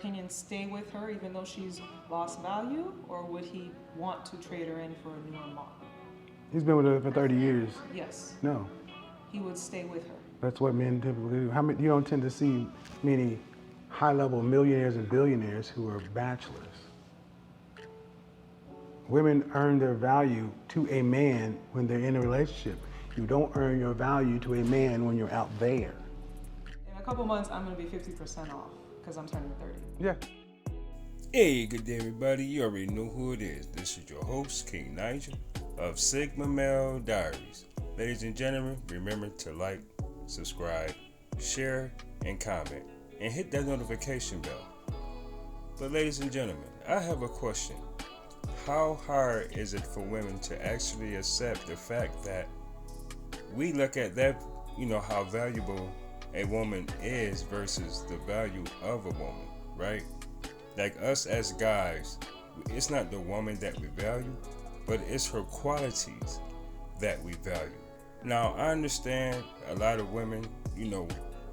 opinion, stay with her even though she's lost value, or would he want to trade her in for a newer model? He's been with her for 30 years. Yes. No. He would stay with her. That's what men typically do. You don't tend to see many high-level millionaires and billionaires who are bachelors. Women earn their value to a man when they're in a relationship. You don't earn your value to a man when you're out there. In a couple months, I'm going to be 50% off because I'm turning 30. Yeah. Hey, good day, everybody. You already know who it is. This is your host, King Nigel of Sigma Male Diaries. Ladies and gentlemen, remember to like, subscribe, share, and comment, and hit that notification bell. But ladies and gentlemen, I have a question. How hard is it for women to actually accept the fact that we look at that, how valuable a woman is versus the value of a woman, right? Like us as guys, it's not the woman that we value, but it's her qualities that we value. Now, I understand a lot of women,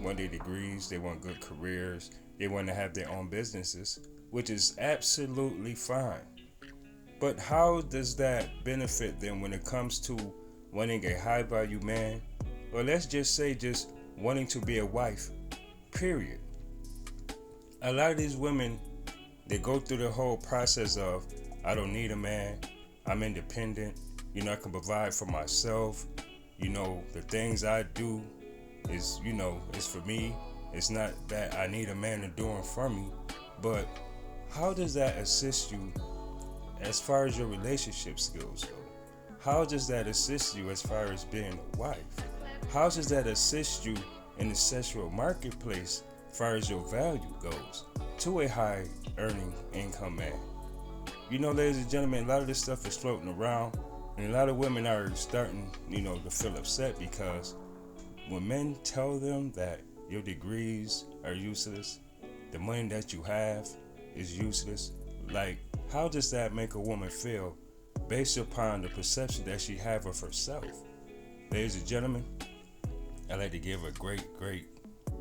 want their degrees, they want good careers, they want to have their own businesses, which is absolutely fine. But how does that benefit them when it comes to wanting a high value man, or let's just say just wanting to be a wife, period? A lot of these women, they go through the whole process of, I don't need a man, I'm independent, I can provide for myself, the things I do is, is for me. It's not that I need a man to do them for me. But how does that assist you as far as your relationship skills go? How does that assist you as far as being a wife? How does that assist you in the sexual marketplace as far as your value goes to a high earning income man? Ladies and gentlemen, a lot of this stuff is floating around, and a lot of women are starting, to feel upset because when men tell them that your degrees are useless, the money that you have is useless, like, how does that make a woman feel based upon the perception that she have of herself? Ladies and gentlemen, I'd like to give a great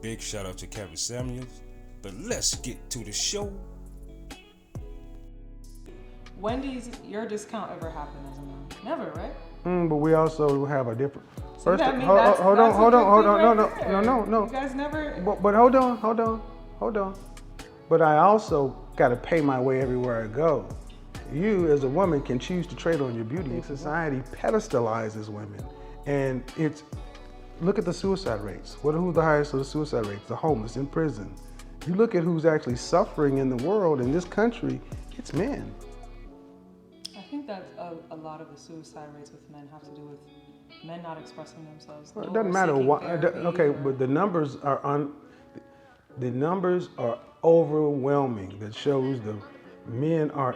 big shout out to Kevin Samuals, but let's get to the show. Wendys, your discount ever happened as a man? Never, right? But we also have a different. So that means hold on, no. You guys never. But hold on. But I also got to pay my way everywhere I go. You, as a woman, can choose to trade on your beauty. Society pedestalizes women, and look at the suicide rates. Who's the highest of the suicide rates? The homeless in prison. You look at who's actually suffering in the world, in this country, it's men. I think that a lot of the suicide rates with men have to do with men not expressing themselves. Well, it doesn't matter why. Okay, but the numbers are overwhelming. That shows the men are.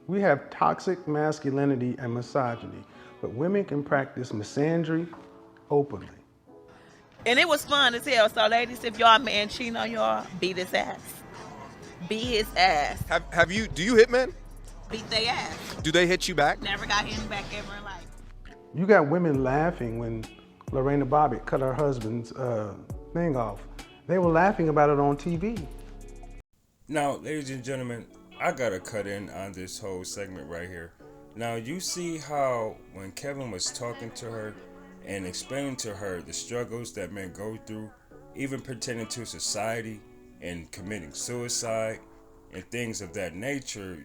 We have toxic masculinity and misogyny, but women can practice misandry openly. And it was fun as hell. So, ladies, if y'all man cheating on y'all, beat his ass. Beat his ass. Do you hit men? Beat their ass. Do they hit you back? Never got hit back ever in life. You got women laughing when Lorena Bobbitt cut her husband's thing off. They were laughing about it on TV. Now, ladies and gentlemen, I gotta cut in on this whole segment right here. Now, you see how when Kevin was talking to her and explaining to her the struggles that men go through, even pertaining to society and committing suicide and things of that nature,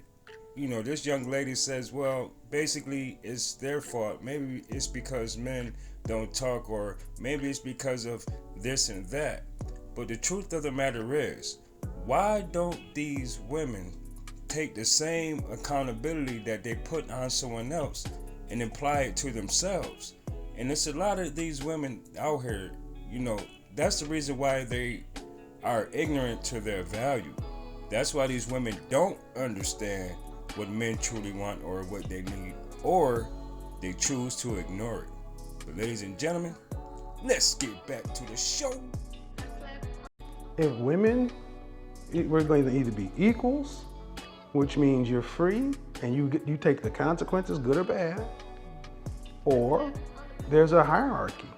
this young lady says, well, basically it's their fault. Maybe it's because men don't talk, or maybe it's because of this and that. But the truth of the matter is, why don't these women take the same accountability that they put on someone else and apply it to themselves? And it's a lot of these women out here, that's the reason why they are ignorant to their value. That's why these women don't understand what men truly want or what they need, or they choose to ignore it. But ladies and gentlemen, let's get back to the show. If women, we're going to either be equals, which means you're free and you take the consequences, good or bad, or there's a hierarchy.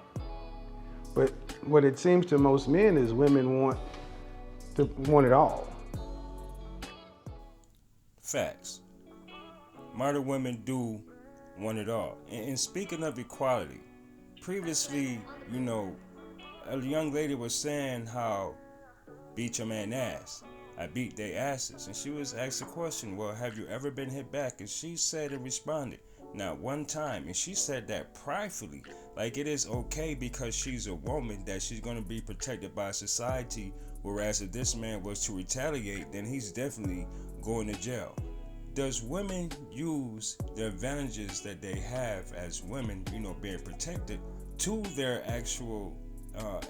But what it seems to most men is women want it all. Facts. Modern women do want it all. And speaking of equality, previously, a young lady was saying how beat your man ass. I beat their asses. And she was asked a question, well, have you ever been hit back? And she said and responded, not one time. And she said that pridefully, like it is okay because she's a woman that she's going to be protected by society. Whereas if this man was to retaliate, then he's definitely going to jail. Does women use the advantages that they have as women, being protected, to their actual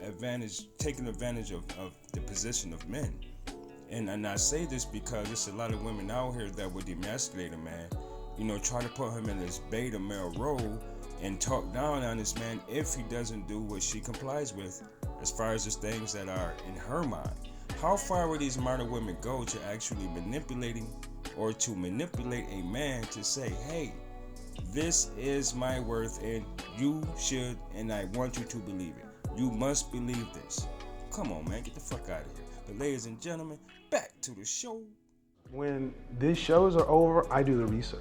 advantage, taking advantage of the position of men? And I say this because there's a lot of women out here that would emasculate a man, try to put him in this beta male role and talk down on this man if he doesn't do what she complies with as far as the things that are in her mind. How far would these modern women go to actually manipulating or to manipulate a man to say, hey, this is my worth and you should, and I want you to believe it. You must believe this. Come on, man, get the fuck out of here. But ladies and gentlemen, back to the show. When these shows are over, I do the research.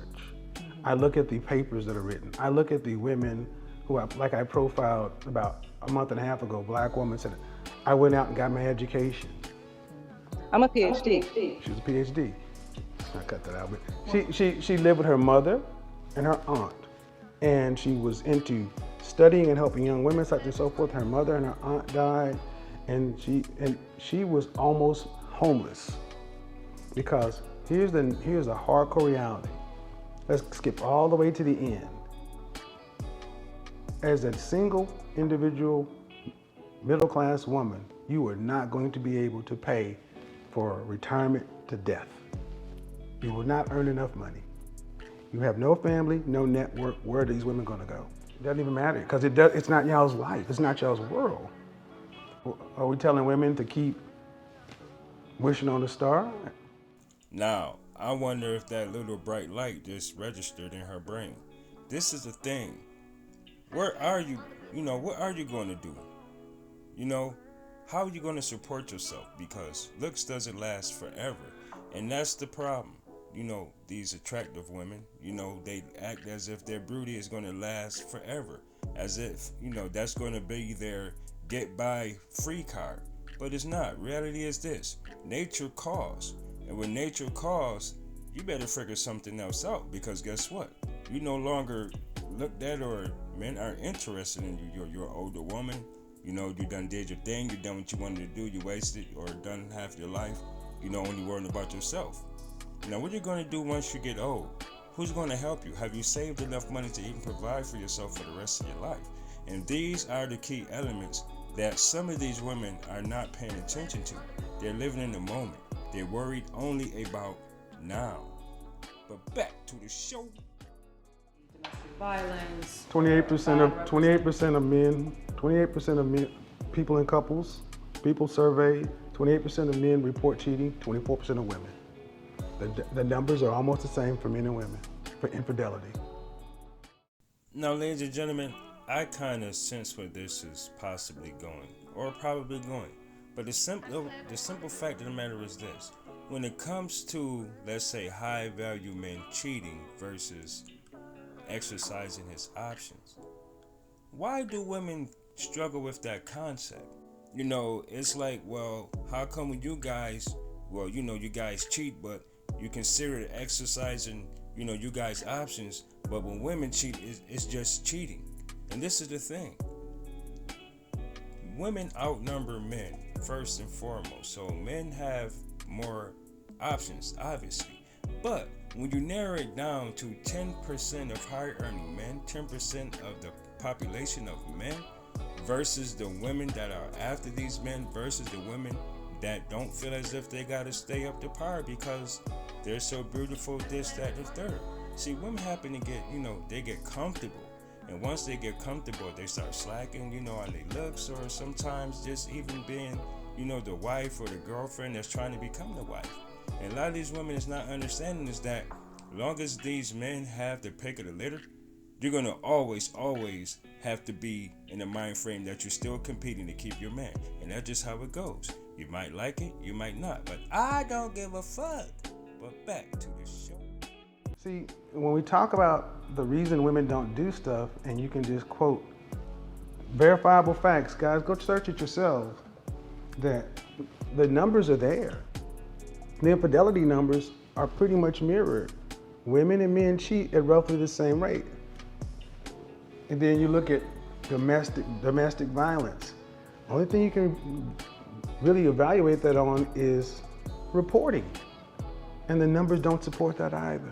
I look at the papers that are written. I look at the women who, I profiled about a month and a half ago, black woman said, I went out and got my education. I'm a PhD. She was a PhD. I cut that out, but she lived with her mother and her aunt, and she was into studying and helping young women, such and so forth. Her mother and her aunt died, and she was almost homeless. Because here's a hardcore reality. Let's skip all the way to the end. As a single individual middle-class woman, you are not going to be able to pay for retirement to death. You will not earn enough money. You have no family, no network. Where are these women going to go? It doesn't even matter because it's not y'all's life. It's not y'all's world. Are we telling women to keep wishing on a star? Now, I wonder if that little bright light just registered in her brain. This is the thing. Where are you? What are you going to do? How are you going to support yourself? Because looks doesn't last forever. And that's the problem. These attractive women, they act as if their beauty is going to last forever. As if, that's going to be their get by free card. But it's not. Reality is this. Nature calls. And when nature calls, you better figure something else out. Because guess what? You no longer looked at or men are interested in you. You're an older woman. You done did your thing. You done what you wanted to do. You wasted or done half your life. Only worrying about yourself. Now, what are you going to do once you get old? Who's going to help you? Have you saved enough money to even provide for yourself for the rest of your life? And these are the key elements that some of these women are not paying attention to. They're living in the moment. They're worried only about now. But back to the show. Domestic violence. 28% of men, people in couples, people surveyed, 28% of men report cheating, 24% of women. The numbers are almost the same for men and women for infidelity. Now, ladies and gentlemen, I kind of sense where this is possibly going, or probably going. But the simple fact of the matter is this. When it comes to, let's say, high-value men cheating versus exercising his options, why do women struggle with that concept? It's like, well, how come when you guys cheat, but you consider exercising, you guys' options, but when women cheat, it's just cheating. And this is the thing. Women outnumber men, first and foremost. So men have more options, obviously. But when you narrow it down to 10% of high-earning men, 10% of the population of men, versus the women that are after these men, versus the women that don't feel as if they gotta stay up to par because they're so beautiful, this, that, and the third. See, women happen to get, they get comfortable. And once they get comfortable, they start slacking, on their looks, or sometimes just even being, the wife or the girlfriend that's trying to become the wife. And a lot of these women is not understanding is that long as these men have the pick of the litter, you're going to always have to be in the mind frame that you're still competing to keep your man. And that's just how it goes. You might like it, you might not. But I don't give a fuck. But back to the show. See, when we talk about the reason women don't do stuff, and you can just quote verifiable facts, guys, go search it yourselves, that the numbers are there. The infidelity numbers are pretty much mirrored. Women and men cheat at roughly the same rate. And then you look at domestic violence. Only thing you can really evaluate that on is reporting. And the numbers don't support that either.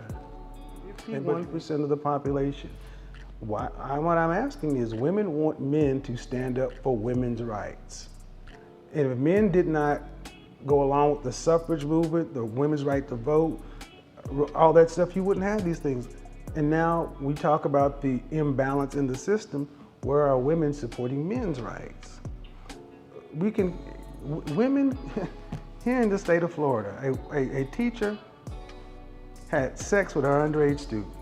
51% of the population. What I'm asking is, women want men to stand up for women's rights. And if men did not go along with the suffrage movement, the women's right to vote, all that stuff, you wouldn't have these things. And now we talk about the imbalance in the system. Where are women supporting men's rights? Women here in the state of Florida, a teacher had sex with her underage student,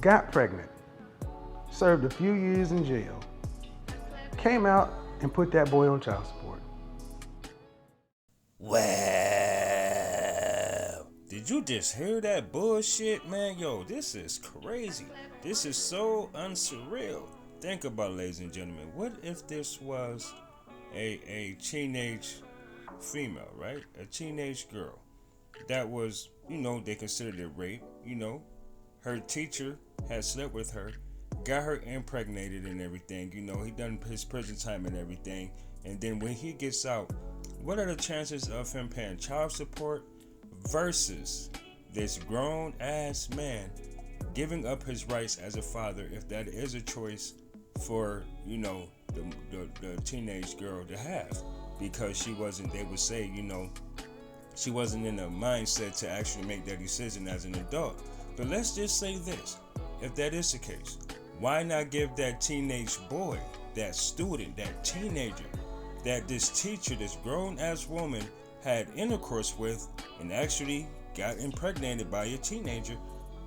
got pregnant, served a few years in jail, came out and put that boy on child support. Wow. Did you just hear that bullshit, man? Yo, this is crazy. This is so unsurreal. Think about it, ladies and gentlemen. What if this was a teenage female, right? A teenage girl that was, they considered it rape, her teacher had slept with her, got her impregnated and everything, he done his prison time and everything, and then when he gets out, what are the chances of him paying child support versus this grown ass man giving up his rights as a father, if that is a choice for, the teenage girl to have, because she wasn't, they would say, she wasn't in a mindset to actually make that decision as an adult. But let's just say this, if that is the case, why not give that teenage boy, that student, that teenager, that this teacher, this grown-ass woman had intercourse with and actually got impregnated by a teenager,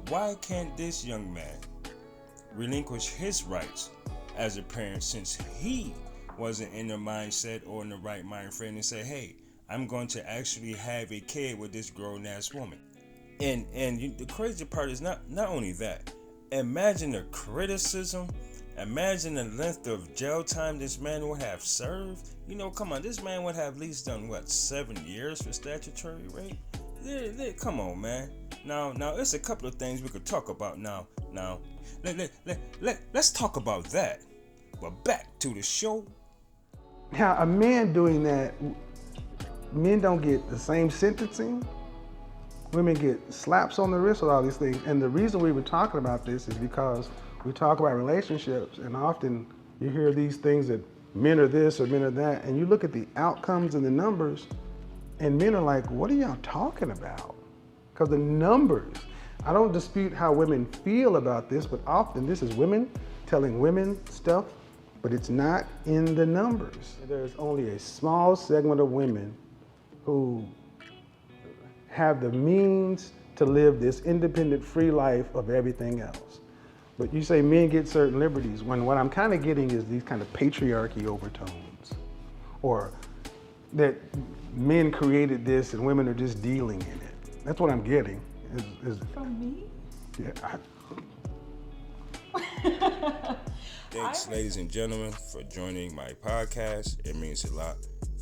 why can't this young man relinquish his rights as a parent, since he wasn't in the mindset or in the right mind frame, and say, hey, I'm going to actually have a kid with this grown-ass woman? And the crazy part is not only that. Imagine the criticism. Imagine the length of jail time this man would have served. Come on, this man would have at least done 7 years for statutory rape? Come on, man. Now, it's a couple of things we could talk about now. Let's talk about that. But back to the show. Now, a man doing that, men don't get the same sentencing. Women get slaps on the wrist with all these things. And the reason we were talking about this is because we talk about relationships, and often you hear these things that men are this or men are that, and you look at the outcomes and the numbers, and men are like, what are y'all talking about? Because the numbers, I don't dispute how women feel about this, but often this is women telling women stuff, but it's not in the numbers. There's only a small segment of women who have the means to live this independent, free life of everything else. But you say men get certain liberties, when what I'm kind of getting is these kind of patriarchy overtones, or that men created this and women are just dealing in it. That's what I'm getting. From me? Yeah. Thanks, ladies and gentlemen, for joining my podcast. It means a lot.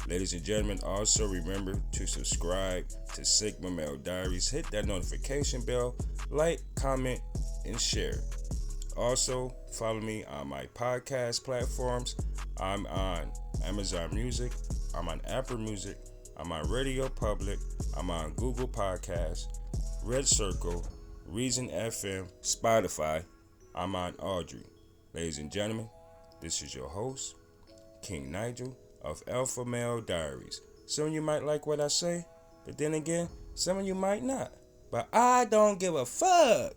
Ladies and gentlemen, also remember to subscribe to Sigma Male Diaries. Hit that notification bell, like, comment, and share. Also, follow me on my podcast platforms. I'm on Amazon Music. I'm on Apple Music. I'm on Radio Public. I'm on Google Podcasts, Red Circle, Reason FM, Spotify. I'm on Audrey. Ladies and gentlemen, this is your host, King Nigel of Alpha Male Diaries. Some of you might like what I say, but then again, some of you might not. But I don't give a fuck.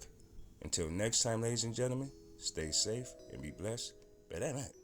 Until next time, ladies and gentlemen, stay safe and be blessed. Bye-bye.